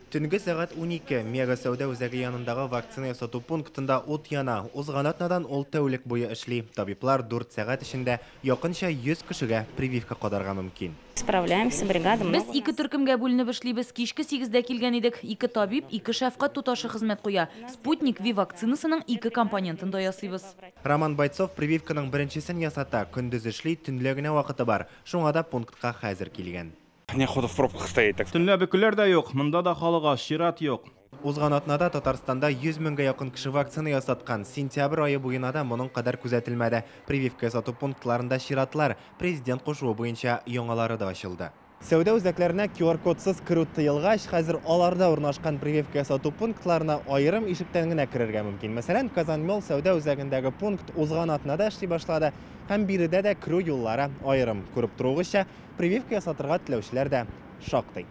Түнгі сағат 12 Мега сауда өзәге янындағы вакцина сату пунктында от яна. Узганатнадан ол тәулік бойы эшли. Табиблар 4 сағат ішінде якынча 100 кешегә прививка кадарга мөмкин. Справляемся, бригада. Без 2 төркемгә бүленеп эшлибез. Кичке 8-дә килгән идек. 2 табиб, 2 шәфкать туташы хезмәт куя. Спутник V вакцинасының 2 компонентын да ясыйбыз. Роман Бойцов прививканың беренчесен ясата. Көндез эшли, төнлә генә вакыты бар. Шуңа да пунктка хәзер килгән. Нехода в пробках стоит. Төнлә бөкеләр дә юк, монда да халыга чират юк. Узган атнада Татарстанда 100 меңгә якын кеше вакцина ясаткан. Сентябрь айы буена да моның кадәр күзәтелмәде. Прививка сату пунктларында чиратлар, президент кушуы буенча яңалары да ачылды. Сәүдә үзәкләренә QR-кодсыз керү тыелгач, хәзер аларда урнашкан прививка сату пунктларына аерым ишектән генә керергә мөмкин. Мәсәлән, Казанмол сәүдә үзәгендәге пункт узган атнада эшли башлады. Һәм биредә дә керү юллары аерым. Күреп торугызча, прививка ясатырга теләүчеләр дә шактый.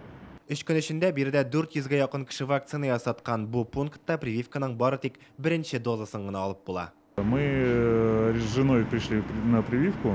3 көн эчендә биредә 400-гә якын кеше вакцина ясаткан. Бу пунктта прививканың бары тик беренче дозасын гына алып була. Мы с женой пришли на прививку.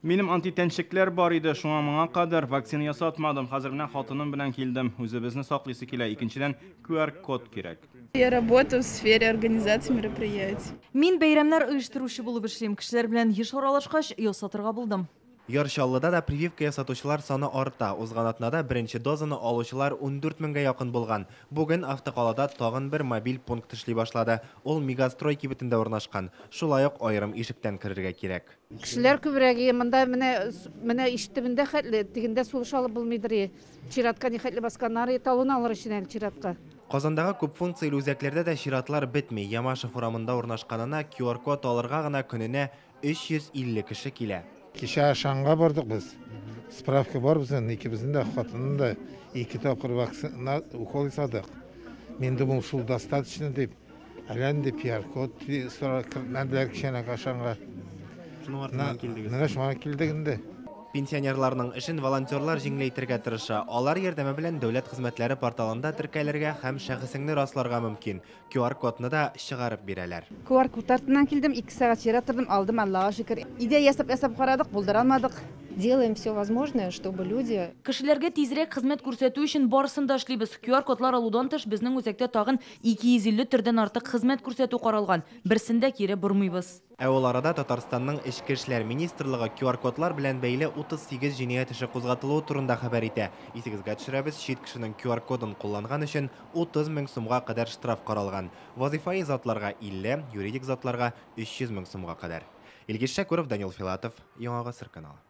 Минем антитәнчекләр бар иде, шуңа моңа кадәр вакцина ясатмадым. Хәзер менә хатыным белән килдем. Үзебезне саклыйсы килә. Икенчедән QR-код кирәк. Я работаю в сфере организации мероприятий. Мин бәйрәмнәр оештыручы булып эшлим. Кешеләр белән еш аралашкач, ясатырга булдым. Яршаллыда да прививка ясатучылар саны арта. Узган атнада беренче дозаны алучылар 14 меңгә якын булган. Бүген автокалада тагын бер мобиль пункт эшли башлады. Ул Мегастрой кибетендә урнашкан. Шулай ук аерым ишектән керергә кирәк. Кешеләр күбрәге монда менә ишетүендә хәтле, тигендә сулыш алып булмыйдыр. Чиратка ни хәтле басканнары талон алыр өчен чиратка. Казандагы күп функцияле үзәкләрдә дә чиратлар бетми. Ямашев урамында урнашканына QR-код алырга гына көненә 350 кеше килә. Кеше Шанга бардык без. Справка бар безнең, икебезнең дә хатынның да 2 тапкыр вакцина укол ясадык. Мен думам шул достаточно дип. Әләнде QR-код сораган кешенә Шанга. Шуның артыннан килдегез. Менә шуңа килдек инде. Пенсионерларның эшен волонтерлар җиңеләйтергә тырыша. Алар ярдәме белән дәүләт хезмәтләре порталында теркәлергә һәм шәхесеңне расларга мөмкин. QR-кодны да чыгарып бирәләр. QR-код артыннан килдем, 2 сәгать чират тордым, алдым, Аллага шөкер. Идея ясап карадык, булдыра алмадык. Делаем все возможное, чтобы люди... Кешеләргә тизрәк хезмәт күрсәтү өчен барысын да эшлибез. QR-кодлар алудан тыш безнең үзәктә тагын 250 төрдән артык хезмәт күрсәтү каралган. Берсендә кире бормыйбыз. Ә ул арада Татарстанның Эчке эшләр министрлыгы QR-кодлар белән бәйле 38 җинаять эше кузгатылуы турында хәбәр итә. Исегезгә төшерәбез, чит кешенең QR-кодын кулланган өчен 30 мең сумга кадәр штраф каралган. Вазифаи затларга 50, юридик затларга 300 мең сумга кадәр. Илгиз Шәкүров, Данил Филатов, Яңа Гасыр каналы.